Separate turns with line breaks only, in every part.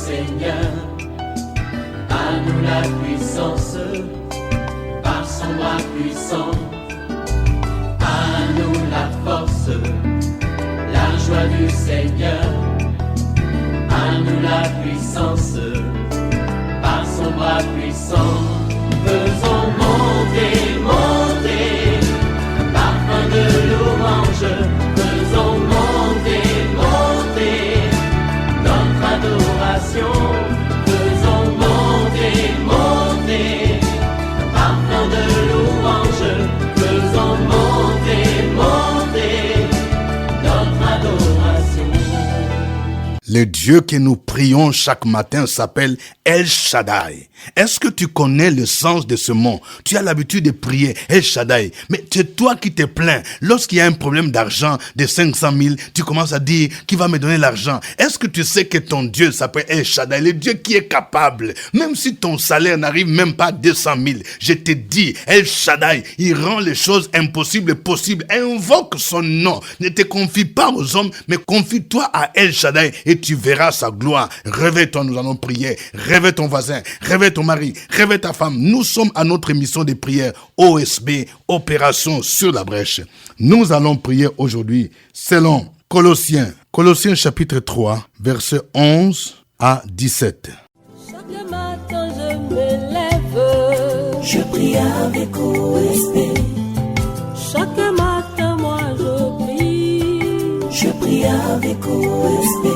Seigneur. À nous la puissance, par son bras puissant. À nous la force, la joie du Seigneur. À nous la puissance, par son bras puissant. Faisons monter, monter, parfum de louange. Faisons monter, monter, notre adoration. Faisons monter, monter, parfum de louange. Faisons monter, monter, notre adoration.
Le Dieu que nous prions chaque matin s'appelle El Shaddai. Est-ce que tu connais le sens de ce mot? Tu as l'habitude de prier El Shaddai, mais c'est toi qui te plains. Lorsqu'il y a un problème d'argent de 500 000, tu commences à dire qui va me donner l'argent. Est-ce que tu sais que ton Dieu s'appelle El Shaddai, le Dieu qui est capable, même si ton salaire n'arrive même pas à 200 000, je te dis, El Shaddai, il rend les choses impossibles possibles. Invoque son nom. Ne te confie pas aux hommes, mais confie-toi à El Shaddai et tu verras sa gloire. Réveille-toi, nous allons prier. Réveille ton voisin, réveille ton mari, réveille ta femme. Nous sommes à notre émission de prière OSB, Opération sur la brèche. Nous allons prier aujourd'hui selon Colossiens chapitre 3, versets 11 à 17.
Chaque matin je me lève,
Je prie avec OSB.
chaque matin moi je prie.
Je prie avec OSB.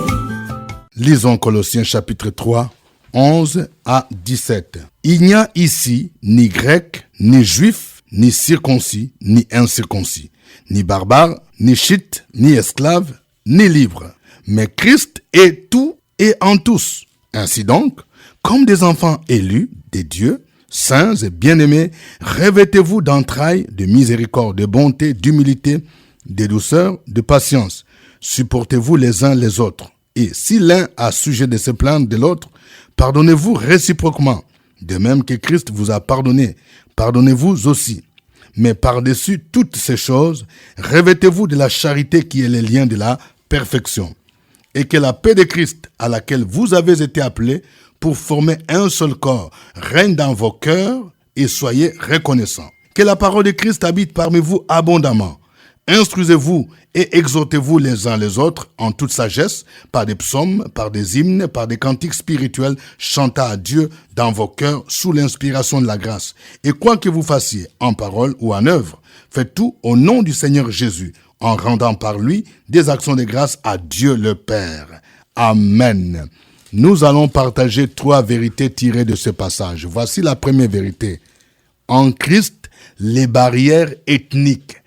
Lisons Colossiens chapitre 3, 11 à 17. Il n'y a ici ni grec, ni juif, ni circoncis, ni incirconcis, ni barbare, ni chite, ni esclave, ni libre. Mais Christ est tout et en tous. Ainsi donc, comme des enfants élus des dieux, saints et bien-aimés, revêtez-vous d'entrailles, de miséricorde, de bonté, d'humilité, de douceur, de patience. Supportez-vous les uns les autres. Et si l'un a sujet de se plaindre de l'autre, pardonnez-vous réciproquement. De même que Christ vous a pardonné, pardonnez-vous aussi. Mais par-dessus toutes ces choses, revêtez-vous de la charité qui est le lien de la perfection. Et que la paix de Christ, à laquelle vous avez été appelés pour former un seul corps, règne dans vos cœurs et soyez reconnaissants. Que la parole de Christ habite parmi vous abondamment. Instruisez-vous et exhortez-vous les uns les autres en toute sagesse, par des psaumes, par des hymnes, par des cantiques spirituels, chantant à Dieu dans vos cœurs sous l'inspiration de la grâce. Et quoi que vous fassiez, en parole ou en œuvre, faites tout au nom du Seigneur Jésus, en rendant par lui des actions de grâce à Dieu le Père. Amen. Nous allons partager 3 vérités tirées de ce passage. Voici la première vérité. En Christ, les barrières ethniques,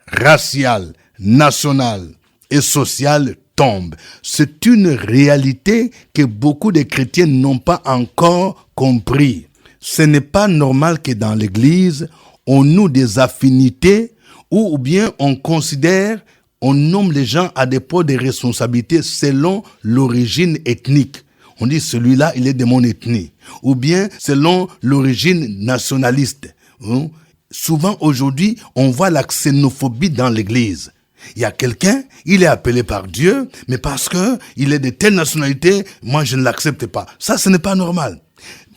raciales, nationales et sociales tombent. C'est une réalité que beaucoup de chrétiens n'ont pas encore compris. Ce n'est pas normal que dans l'Église, on noue des affinités ou bien on considère, on nomme les gens à des postes de responsabilité selon l'origine ethnique. On dit celui-là, il est de mon ethnie. Ou bien selon l'origine nationaliste. Souvent aujourd'hui, on voit la xénophobie dans l'Église. Il y a quelqu'un, il est appelé par Dieu, mais parce que il est de telle nationalité, moi je ne l'accepte pas. Ça, ce n'est pas normal.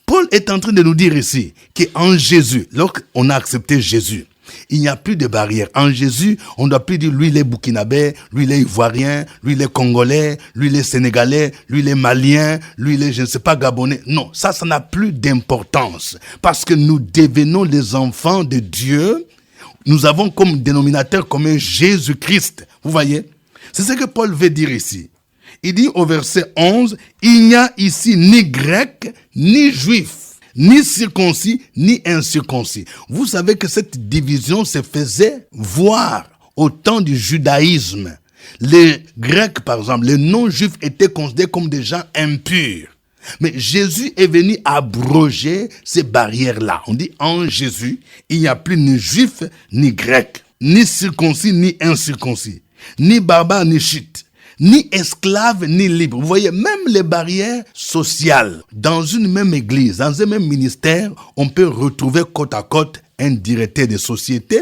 Paul est en train de nous dire ici qu'en Jésus, lorsqu'on a accepté Jésus, il n'y a plus de barrière. En Jésus, on ne doit plus dire lui il est burkinabé, lui il est ivoirien, lui il est congolais, lui il est sénégalais, lui il est malien, lui il est je ne sais pas gabonais. Non, ça n'a plus d'importance parce que nous devenons les enfants de Dieu. Nous avons comme dénominateur commun Jésus-Christ. Vous voyez? C'est ce que Paul veut dire ici. Il dit au verset 11, il n'y a ici ni grec, ni juif, ni circoncis, ni incirconcis. Vous savez que cette division se faisait voir au temps du judaïsme. Les Grecs, par exemple, les non-juifs étaient considérés comme des gens impurs. Mais Jésus est venu abroger ces barrières-là. On dit en Jésus, il n'y a plus ni juif, ni grec, ni circoncis, ni incirconcis, ni barbare, ni chite, ni esclave, ni libre. Vous voyez, même les barrières sociales, dans une même église, dans un même ministère, on peut retrouver côte à côte un directeur de société,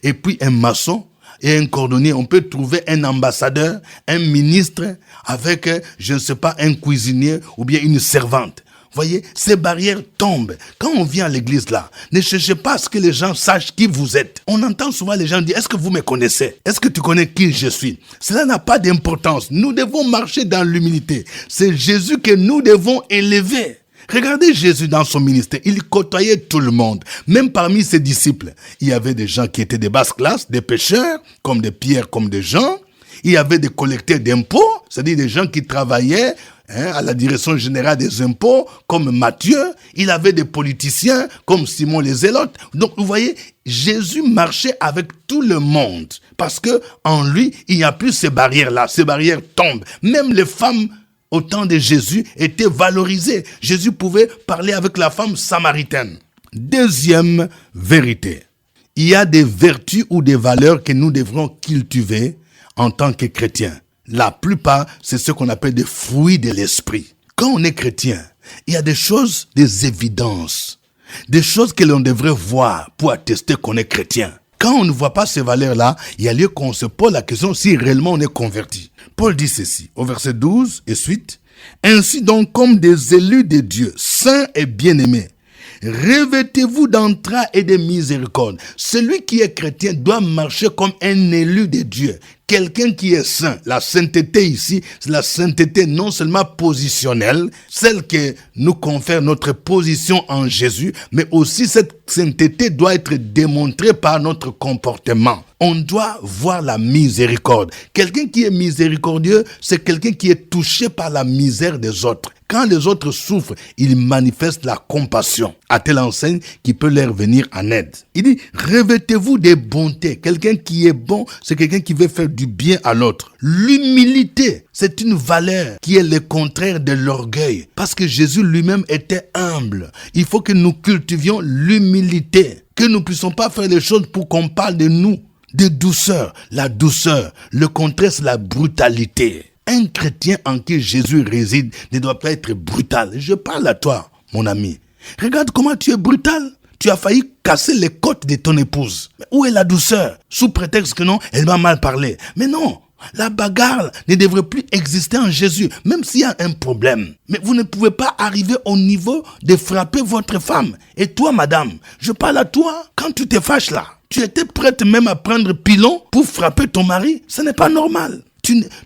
et puis un maçon, et un cordonnier, on peut trouver un ambassadeur, un ministre, avec, je ne sais pas, un cuisinier ou bien une servante. Voyez, ces barrières tombent. Quand on vient à l'église là, ne cherchez pas à ce que les gens sachent qui vous êtes. On entend souvent les gens dire, est-ce que vous me connaissez? Est-ce que tu connais qui je suis? Cela n'a pas d'importance. Nous devons marcher dans l'humilité. C'est Jésus que nous devons élever. Regardez Jésus dans son ministère, il côtoyait tout le monde. Même parmi ses disciples, il y avait des gens qui étaient de basse classe, des pécheurs, comme des Pierre, comme des Jean. Il y avait des collecteurs d'impôts, c'est-à-dire des gens qui travaillaient à la direction générale des impôts, comme Matthieu. Il avait des politiciens, comme Simon les Zélotes. Donc, vous voyez, Jésus marchait avec tout le monde. Parce que en lui, il n'y a plus ces barrières-là. Ces barrières tombent. Même les femmes, au temps de Jésus, étaient valorisées. Jésus pouvait parler avec la femme samaritaine. Deuxième vérité. Il y a des vertus ou des valeurs que nous devrons cultiver en tant que chrétiens. La plupart, c'est ce qu'on appelle des fruits de l'esprit. Quand on est chrétien, il y a des choses, des évidences, des choses que l'on devrait voir pour attester qu'on est chrétien. Quand on ne voit pas ces valeurs-là, il y a lieu qu'on se pose la question si réellement on est converti. Paul dit ceci, au verset 12 et suite. « Ainsi donc, comme des élus de Dieu, saints et bien-aimés, revêtez-vous d'entrailles et de miséricorde. » Celui qui est chrétien doit marcher comme un élu de Dieu. Quelqu'un qui est saint. La sainteté ici, c'est la sainteté non seulement positionnelle, celle que nous confère notre position en Jésus, mais aussi cette sainteté doit être démontrée par notre comportement. On doit voir la miséricorde. Quelqu'un qui est miséricordieux, c'est quelqu'un qui est touché par la misère des autres. Quand les autres souffrent, il manifeste la compassion à telle enseigne qu'il peut leur venir en aide. Il dit, revêtez-vous des bontés. Quelqu'un qui est bon, c'est quelqu'un qui veut faire du bien à l'autre. L'humilité, c'est une valeur qui est le contraire de l'orgueil. Parce que Jésus lui-même était humble. Il faut que nous cultivions l'humilité. Que nous ne puissions pas faire les choses pour qu'on parle de nous. De douceur. La douceur. Le contraire, c'est la brutalité. Un chrétien en qui Jésus réside ne doit pas être brutal. Je parle à toi, mon ami. Regarde comment tu es brutal. Tu as failli casser les côtes de ton épouse. Mais où est la douceur? Sous prétexte que non, elle m'a mal parlé. Mais non, la bagarre ne devrait plus exister en Jésus, même s'il y a un problème. Mais vous ne pouvez pas arriver au niveau de frapper votre femme. Et toi, madame, je parle à toi. Quand tu te fâches là, tu étais prête même à prendre pilon pour frapper ton mari. Ce n'est pas normal.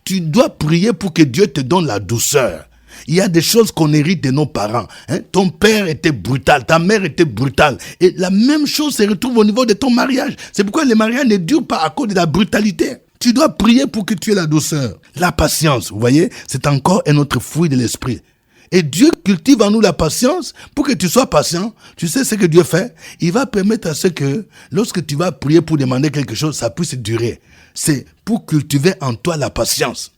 Tu dois prier pour que Dieu te donne la douceur. Il y a des choses qu'on hérite de nos parents. Ton père était brutal, ta mère était brutale. Et la même chose se retrouve au niveau de ton mariage. C'est pourquoi les mariages ne durent pas à cause de la brutalité. Tu dois prier pour que tu aies la douceur. La patience, vous voyez, c'est encore un autre fruit de l'esprit. Et Dieu cultive en nous la patience pour que tu sois patient. Tu sais ce que Dieu fait? Il va permettre à ce que, lorsque tu vas prier pour demander quelque chose, ça puisse durer. C'est pour cultiver en toi la patience.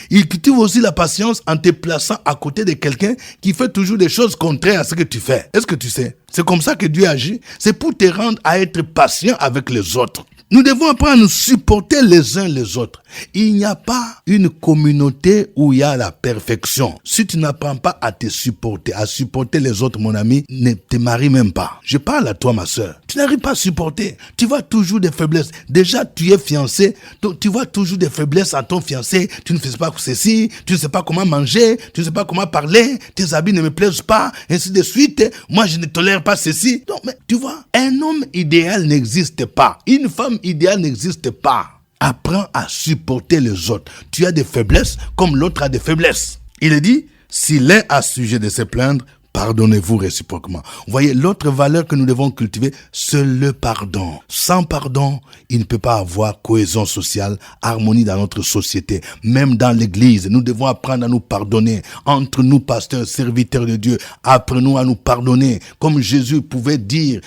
Il cultive aussi la patience en te plaçant à côté de quelqu'un qui fait toujours des choses contraires à ce que tu fais. Est-ce que tu sais? C'est comme ça que Dieu agit. C'est pour te rendre à être patient avec les autres. Nous devons apprendre à nous supporter les uns les autres. Il n'y a pas une communauté où il y a la perfection. Si tu n'apprends pas à te supporter, à supporter les autres, mon ami, ne te marie même pas. Je parle à toi, ma sœur. Tu n'arrives pas à supporter. Tu vois toujours des faiblesses. Déjà, tu es fiancé, donc tu vois toujours des faiblesses à ton fiancé. Tu ne fais pas ceci, tu ne sais pas comment manger, tu ne sais pas comment parler, tes habits ne me plaisent pas, ainsi de suite. Moi, je ne tolère pas ceci. Donc, mais tu vois, un homme idéal n'existe pas. Une femme idéal n'existe pas. Apprends à supporter les autres. Tu as des faiblesses comme l'autre a des faiblesses. Il dit, si l'un a sujet de se plaindre, pardonnez-vous réciproquement. Vous voyez, l'autre valeur que nous devons cultiver, c'est le pardon. Sans pardon, il ne peut pas avoir cohésion sociale, harmonie dans notre société. Même dans l'église, nous devons apprendre à nous pardonner. Entre nous, pasteurs, serviteurs de Dieu, apprenons à nous pardonner. Comme Jésus pouvait dire,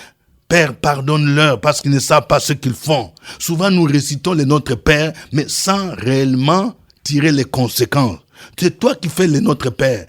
Père, pardonne-leur parce qu'ils ne savent pas ce qu'ils font. Souvent, nous récitons les Notre Père, mais sans réellement tirer les conséquences. C'est toi qui fais le Notre Père.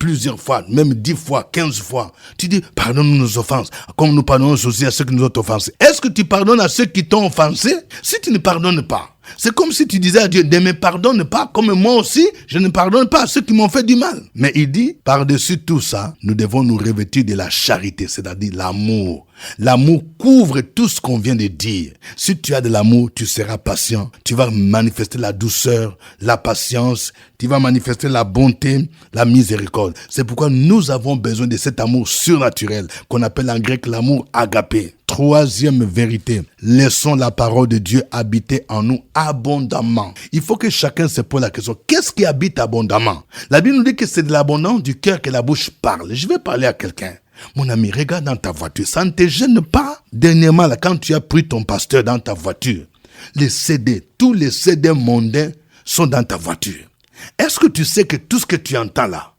plusieurs fois, même 10 fois, 15 fois. Tu dis, pardonne-nous nos offenses, comme nous pardonnons aussi à ceux qui nous ont offensés. Est-ce que tu pardonnes à ceux qui t'ont offensé? Si tu ne pardonnes pas, c'est comme si tu disais à Dieu, ne me pardonne pas, comme moi aussi, je ne pardonne pas à ceux qui m'ont fait du mal. Mais il dit, par-dessus tout ça, nous devons nous revêtir de la charité, c'est-à-dire l'amour. L'amour couvre tout ce qu'on vient de dire. Si tu as de l'amour, tu seras patient. Tu vas manifester la douceur, la patience. Tu vas manifester la bonté, la miséricorde. C'est pourquoi nous avons besoin de cet amour surnaturel qu'on appelle en grec l'amour agapé. Troisième vérité, laissons la parole de Dieu habiter en nous abondamment. Il faut que chacun se pose la question, qu'est-ce qui habite abondamment? La Bible nous dit que c'est de l'abondance du cœur que la bouche parle. Je vais parler à quelqu'un. Mon ami, regarde dans ta voiture, ça ne te gêne pas? Dernièrement, là, quand tu as pris ton pasteur dans ta voiture, les CD, tous les CD mondains sont dans ta voiture. Est-ce que tu sais que tout ce que tu entends là,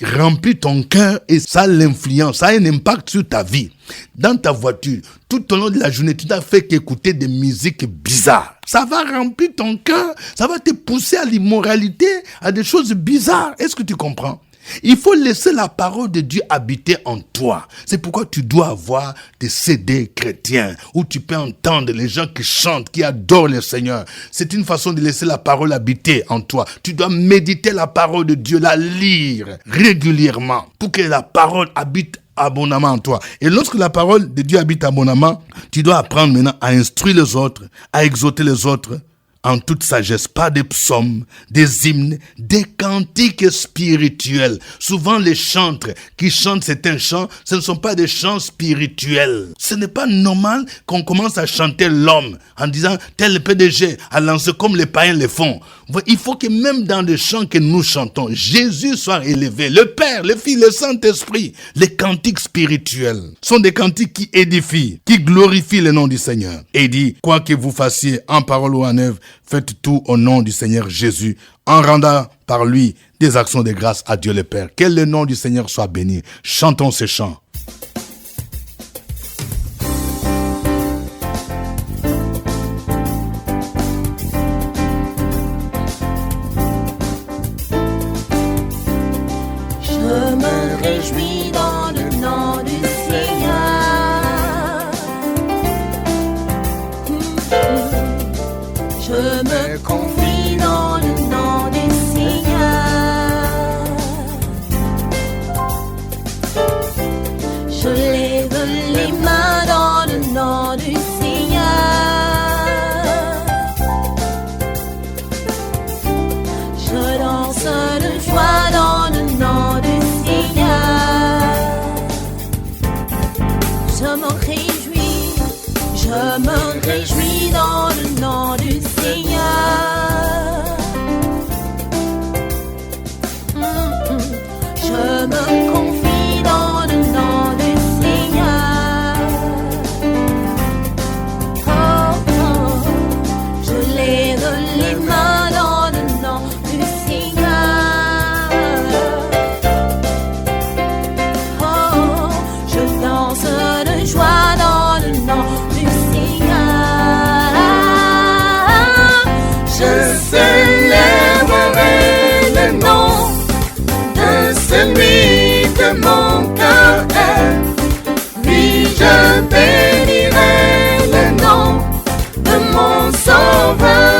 remplit ton cœur et ça a l'influence, ça a un impact sur ta vie. Dans ta voiture, tout au long de la journée, tu n'as fait qu'écouter des musiques bizarres. Ça va remplir ton cœur, ça va te pousser à l'immoralité, à des choses bizarres. Est-ce que tu comprends? Il faut laisser la parole de Dieu habiter en toi. C'est pourquoi tu dois avoir des CD chrétiens où tu peux entendre les gens qui chantent, qui adorent le Seigneur. C'est une façon de laisser la parole habiter en toi. Tu dois méditer la parole de Dieu, la lire régulièrement pour que la parole habite abondamment en toi. Et lorsque la parole de Dieu habite abondamment, tu dois apprendre maintenant à instruire les autres, à exhorter les autres, en toute sagesse, pas des psaumes, des hymnes, des cantiques spirituels. Souvent, les chantres qui chantent certains chants, ce ne sont pas des chants spirituels. Ce n'est pas normal qu'on commence à chanter l'homme en disant tel PDG a lancé comme les païens le font. Il faut que même dans les chants que nous chantons, Jésus soit élevé, le Père, le Fils, le Saint-Esprit. Les cantiques spirituels sont des cantiques qui édifient, qui glorifient le nom du Seigneur. Et il dit, quoi que vous fassiez en parole ou en œuvre, faites tout au nom du Seigneur Jésus, en rendant par lui des actions de grâce à Dieu le Père. Que le nom du Seigneur soit béni. Chantons ces chants.
Je me réjouis dans le nom du Seigneur. Je me confie dans le nom du Seigneur. Je lève les mains dans le nom du Seigneur. Je danse de joie dans le nom du Seigneur. Je me réjouis dans le nom du Seigneur. Je me confie dans le nom du Seigneur. Oh, oh. Je lève les mains dans le nom du Seigneur. Oh, je danse de joie dans le nom du Seigneur. Je célébrerai le nom de celui que mon cœur aime. Oui, je bénirai le nom de mon Sauveur.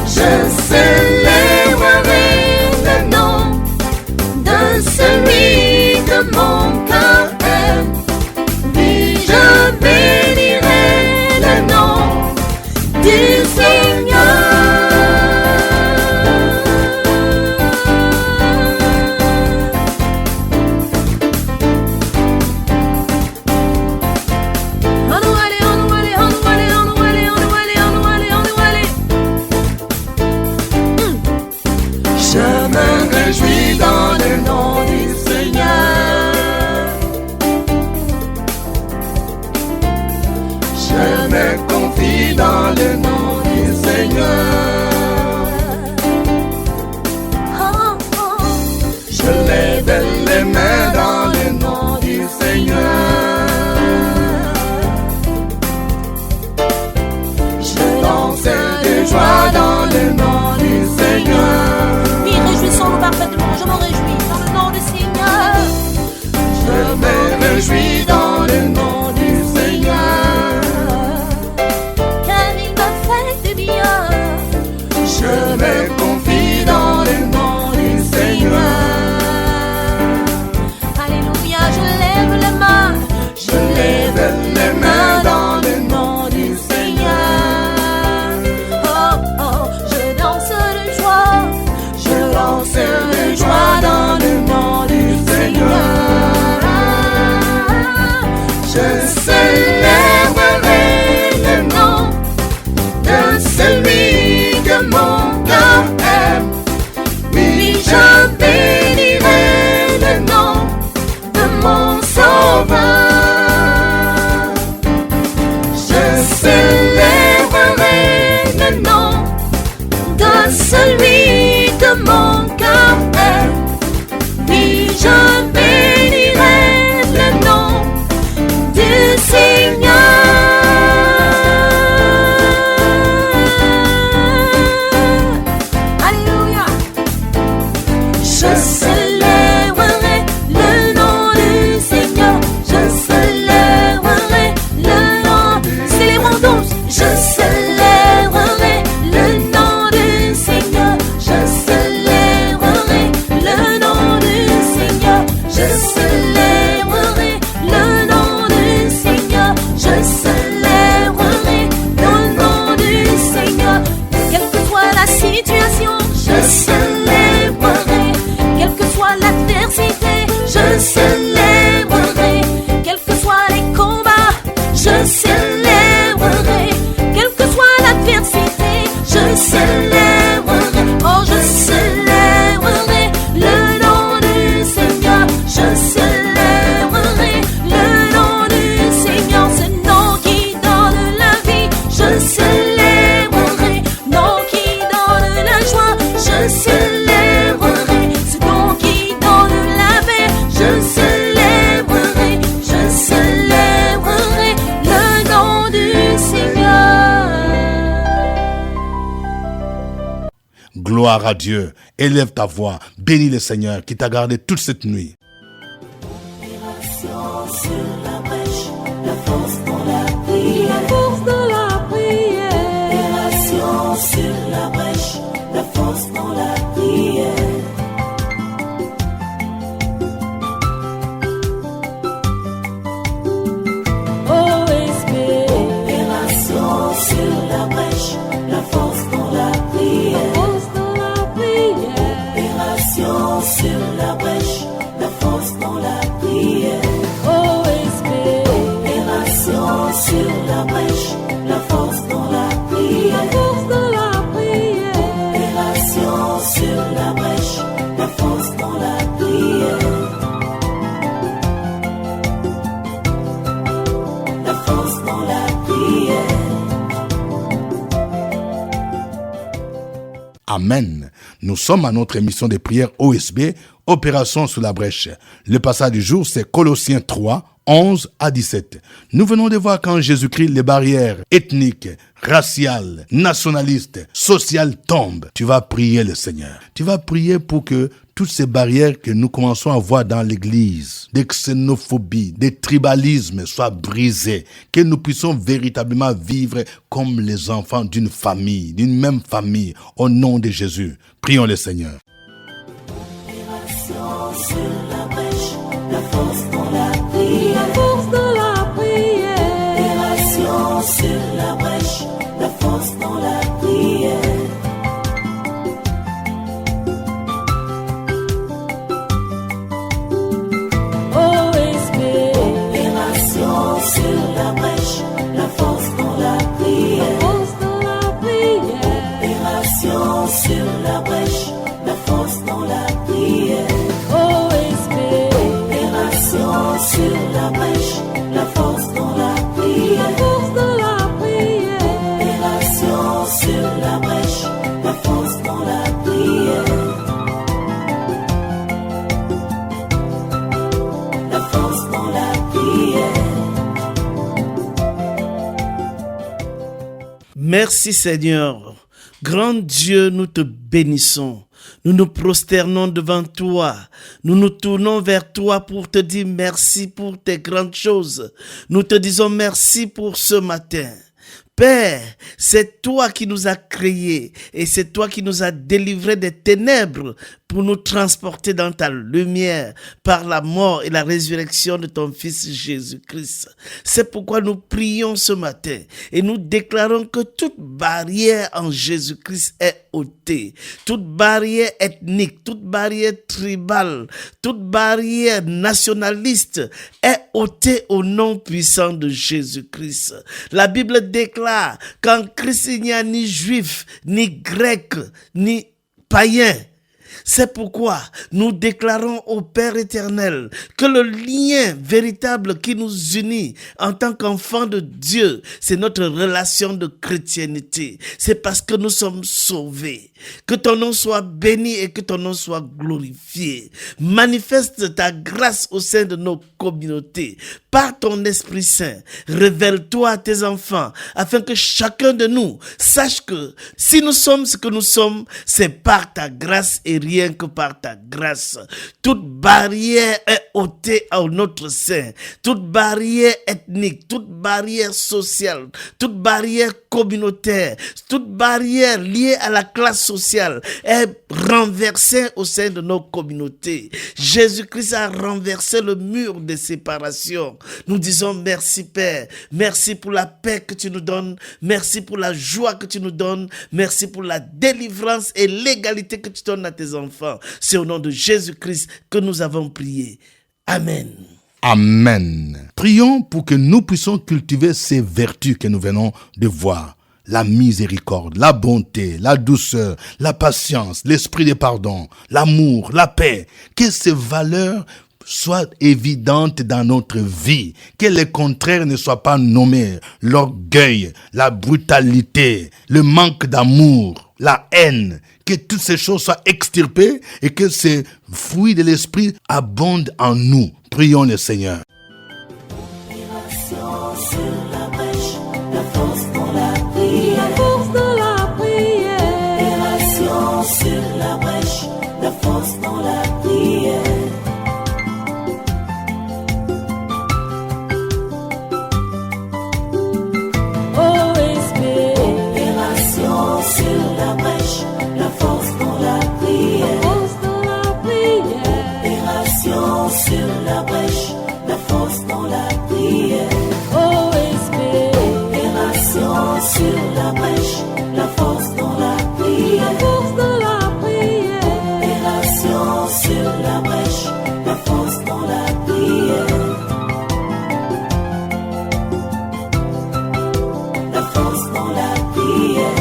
Je célébrerai le nom de celui que mon cœur aime. Oui, je bénirai le nom du Seigneur. Je me réjouis dans le nom du Seigneur. Je me confie dans le nom du Seigneur. Je lève les mains dans le nom du Seigneur. Je danse de joie dans le nom du Seigneur. Oui, réjouissons-nous me confie dans le nom du Seigneur. Alléluia, je lève les mains, je lève les mains dans le nom du Seigneur. Oh, oh, je danse de joie dans le nom du Seigneur. Je célébrerai le nom de celui que mon cœur aime. Oui, je bénirai le nom de mon Sauveur. Je célébrerai le nom de celui que mon cœur aime. Oui, je bénirai le nom du Seigneur. Alléluia. Je célébrerai le nom du Seigneur. Je célébrerai le nom. Célébrons tous. Je célébrerai le nom du Seigneur. Je célébrerai le nom du Seigneur. Je célébrerai le nom du Seigneur. Je célébrerai le nom du Seigneur. Quelle que soit la situation, je célébrerai. Quelle que soit l'adversité, je célébrerai. Quels que soient les combats, je célébrerai. Quelle que soit l'adversité, je célébrerai. Oh, je célébrerai le nom du Seigneur. Je célébrerai le nom du Seigneur. Ce nom qui donne la vie, je célébrerai. Nom qui donne la joie, je célébrerai. Ce nom qui donne la paix, je célébrerai. Je célébrerai le nom du Seigneur.
Gloire à Dieu. Élève ta voix. Bénis le Seigneur qui t'a gardé toute cette nuit.
Sur la brèche, la force dans la prière.
La force de la prière.
Opération sur la brèche, la force dans la prière.
OSB.
Opération sur la brèche, la force dans la prière.
Force de la prière.
Opération sur la brèche, la force dans la prière.
OSB.
Opération sur la brèche, la force dans la prière.
Force de la prière.
Opération sur la brèche, la force dans la prière. La force dans la prière.
Amen. Nous sommes à notre émission de prière OSB, Opération sous la brèche. Le passage du jour, c'est Colossiens 3, 11 à 17. Nous venons de voir qu'en Jésus-Christ, les barrières ethniques, raciales, nationalistes, sociales tombent. Tu vas prier le Seigneur. Tu vas prier pour que toutes ces barrières que nous commençons à voir dans l'église, des xénophobies, des tribalismes soient brisées, que nous puissions véritablement vivre comme les enfants d'une famille, d'une même famille, au nom de Jésus. Prions le Seigneur.
Opération sur la brèche, la force dans la prière.
La force de la prière.
Opération sur la brèche, la force dans la prière.
OSB.
Opération sur la brèche, la force dans la prière.
Force de la prière.
Opération sur la brèche, la force dans la prière.
OSB.
Opération sur la brèche, la force dans la prière.
Force de la prière.
Opération sur la brèche, la force dans la prière. La force dans la prière.
Merci Seigneur. Grand Dieu, nous te bénissons. Nous nous prosternons devant toi. Nous nous tournons vers toi pour te dire merci pour tes grandes choses. Nous te disons merci pour ce matin. Père, c'est toi qui nous as créés et c'est toi qui nous as délivrés des ténèbres pour nous transporter dans ta lumière par la mort et la résurrection de ton Fils Jésus-Christ. C'est pourquoi nous prions ce matin et nous déclarons que toute barrière en Jésus-Christ est ôtée. Toute barrière ethnique, toute barrière tribale, toute barrière nationaliste est ôtée au nom puissant de Jésus-Christ. La Bible déclare qu'en Christ il n'y a ni juif, ni grec, ni païen. C'est pourquoi nous déclarons au Père éternel que le lien véritable qui nous unit en tant qu'enfants de Dieu, c'est notre relation de chrétienté. C'est parce que nous sommes sauvés. Que ton nom soit béni et que ton nom soit glorifié. Manifeste ta grâce au sein de nos communautés. Par ton Esprit Saint, révèle-toi à tes enfants afin que chacun de nous sache que si nous sommes ce que nous sommes, c'est par ta grâce et rien que par ta grâce. Toute barrière est ôtée en notre sein. Toute barrière ethnique, toute barrière sociale, toute barrière communautaire, toute barrière liée à la classe sociale est renversée au sein de nos communautés. Jésus-Christ a renversé le mur de séparation. Nous disons merci Père, merci pour la paix que tu nous donnes, merci pour la joie que tu nous donnes, merci pour la délivrance et l'égalité que tu donnes à tes enfants. C'est au nom de Jésus-Christ que nous avons prié. Amen.
Amen. Prions pour que nous puissions cultiver ces vertus que nous venons de voir. La miséricorde, la bonté, la douceur, la patience, l'esprit de pardon, l'amour, la paix. Que ces valeurs soient évidentes dans notre vie. Que les contraires ne soient pas nommés. L'orgueil, la brutalité, le manque d'amour, la haine. Que toutes ces choses soient extirpées et que ces fruits de l'esprit abondent en nous. Prions le Seigneur.
La force de la prière.
Sur la brèche, la force dans la prière.
Oh, esprit.
Opération sur la brèche, la force dans la prière.
Force de la prière.
Opération sur la brèche, la force dans la prière.
Oh, esprit.
Opération sur la brèche, la force dans la prière.
La force de la prière.
Opération sur la brèche, la force dans la prière. La force dans la prière.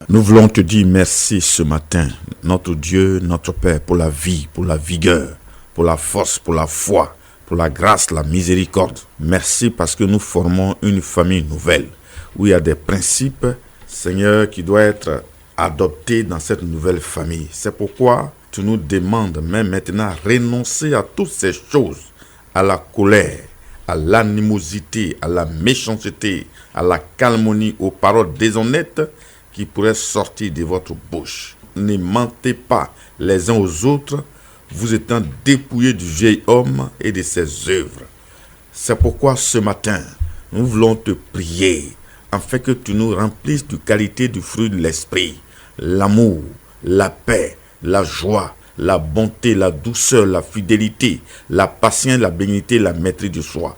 Nous voulons te dire merci ce matin, notre Dieu, notre Père, pour la vie, pour la vigueur, pour la force, pour la foi, pour la grâce, la miséricorde. Merci parce que nous formons une famille nouvelle, où il y a des principes, Seigneur, qui doivent être adoptés dans cette nouvelle famille. C'est pourquoi tu nous demandes même maintenant à renoncer à toutes ces choses, à la colère, à l'animosité, à la méchanceté, à la calomnie, aux paroles déshonnêtes qui pourraient sortir de votre bouche. Ne mentez pas les uns aux autres, vous étant dépouillés du vieil homme et de ses œuvres. C'est pourquoi ce matin, nous voulons te prier, afin que tu nous remplisses de qualité du fruit de l'esprit, l'amour, la paix, la joie, la bonté, la douceur, la fidélité, la patience, la bénignité, la maîtrise de soi.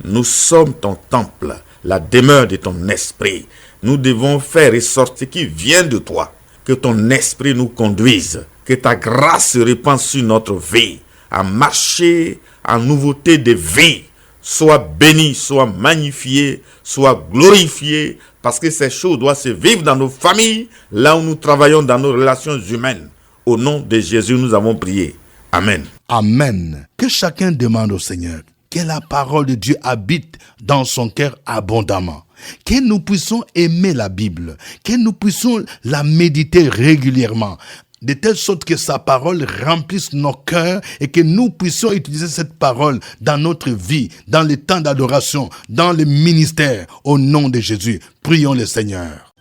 Nous sommes ton temple, la demeure de ton esprit. Nous devons faire ressortir ce qui vient de toi. Que ton esprit nous conduise. Que ta grâce se répande sur notre vie. À marcher en nouveauté de vie. Sois béni, sois magnifié, sois glorifié. Parce que ces choses doivent se vivre dans nos familles. Là où nous travaillons dans nos relations humaines. Au nom de Jésus, nous avons prié. Amen.
Amen. Que chacun demande au Seigneur que la parole de Dieu habite dans son cœur abondamment. Que nous puissions aimer la Bible, que nous puissions la méditer régulièrement, de telle sorte que sa parole remplisse nos cœurs et que nous puissions utiliser cette parole dans notre vie, dans les temps d'adoration, dans le ministère, au nom de Jésus. Prions le Seigneur.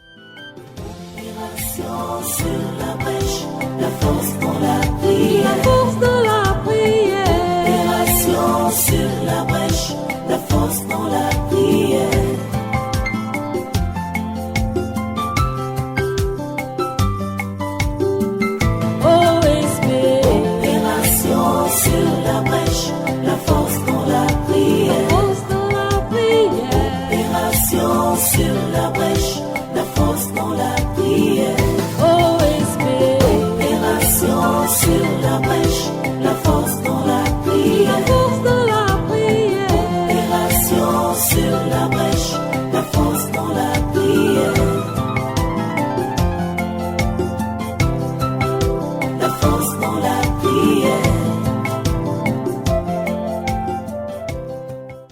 Opération sur la brèche, la force dans la prière.
La force de la prière.
Opération sur la brèche, la force
sur la brèche, la force dans la prière.
OSB,
Opération sur la brèche, la force dans la prière.
force de la prière.
Opération sur la brèche, la force dans la prière. La force dans la prière.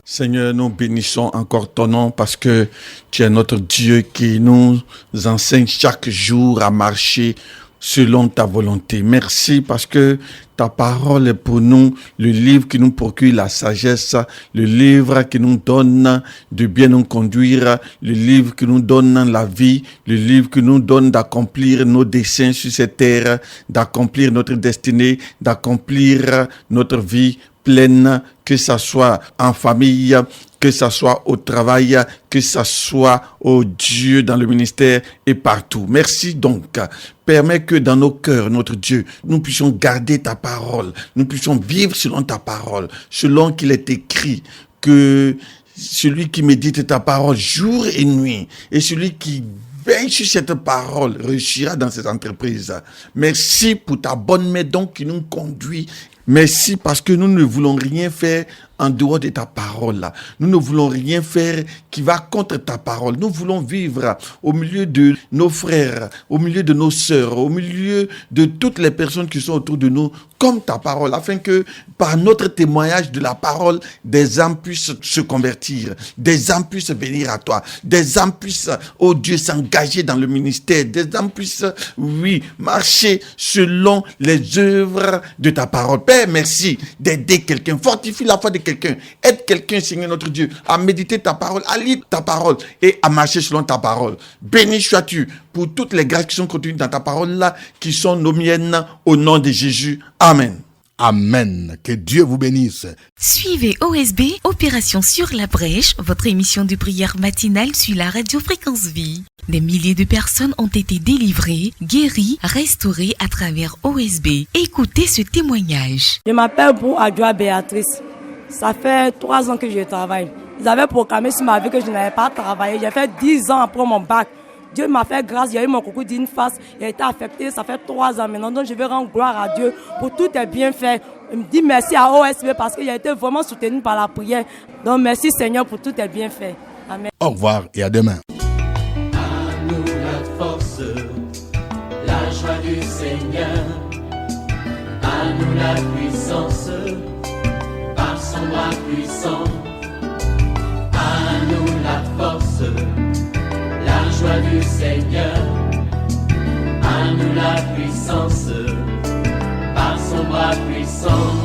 Seigneur, nous bénissons encore ton nom parce que tu es notre Dieu qui nous enseigne chaque jour à marcher selon ta volonté. Merci parce que ta parole est pour nous le livre qui nous procure la sagesse, le livre qui nous donne de bien nous conduire, le livre qui nous donne la vie, le livre qui nous donne d'accomplir nos desseins sur cette terre, d'accomplir notre destinée, d'accomplir notre vie pleine, que ça soit en famille, que ça soit au travail, que ça soit au Dieu dans le ministère et partout. Merci donc. Permets que dans nos cœurs, notre Dieu, nous puissions garder ta parole, nous puissions vivre selon ta parole, selon qu'il est écrit que celui qui médite ta parole jour et nuit et celui qui veille sur cette parole réussira dans ses entreprises. Merci pour ta bonne main donc qui nous conduit. Merci parce que nous ne voulons rien faire en dehors de ta parole. Nous ne voulons rien faire qui va contre ta parole. Nous voulons vivre au milieu de nos frères, au milieu de nos sœurs, au milieu de toutes les personnes qui sont autour de nous, comme ta parole, afin que par notre témoignage de la parole, des âmes puissent se convertir, des âmes puissent venir à toi, des âmes puissent, oh Dieu, s'engager dans le ministère, des âmes puissent, oui, marcher selon les œuvres de ta parole. Père, merci d'aider quelqu'un, fortifie la foi de quelqu'un, aide quelqu'un, Seigneur notre Dieu, à méditer ta parole, à lire ta parole et à marcher selon ta parole. Béni sois-tu pour toutes les grâces qui sont contenues dans ta parole là, qui sont nos miennes, au nom de Jésus. Amen.
Amen. Que Dieu vous bénisse.
Suivez OSB, Opération sur la brèche, votre émission de prière matinale sur la radio Fréquence Vie. Des milliers de personnes ont été délivrées, guéries, restaurées à travers OSB. Écoutez ce témoignage.
Je m'appelle Bou Adjoa Béatrice. Ça fait 3 ans que je travaille. Ils avaient proclamé sur ma vie que je n'avais pas travaillé. J'ai fait 10 ans après mon bac. Dieu m'a fait grâce, il y a eu mon concours d'une face, il a été affecté, ça fait 3 ans maintenant. Donc je vais rendre gloire à Dieu pour tout tes bienfaits. Je me dis merci à OSB parce qu'il a été vraiment soutenu par la prière. Donc merci Seigneur pour tout tes bienfaits. Amen.
Au revoir et à demain.
À nous la force, la joie du Seigneur. À nous la puissance, par son bras puissant. À nous la force, la joie du Seigneur. À nous la puissance, par son bras puissant.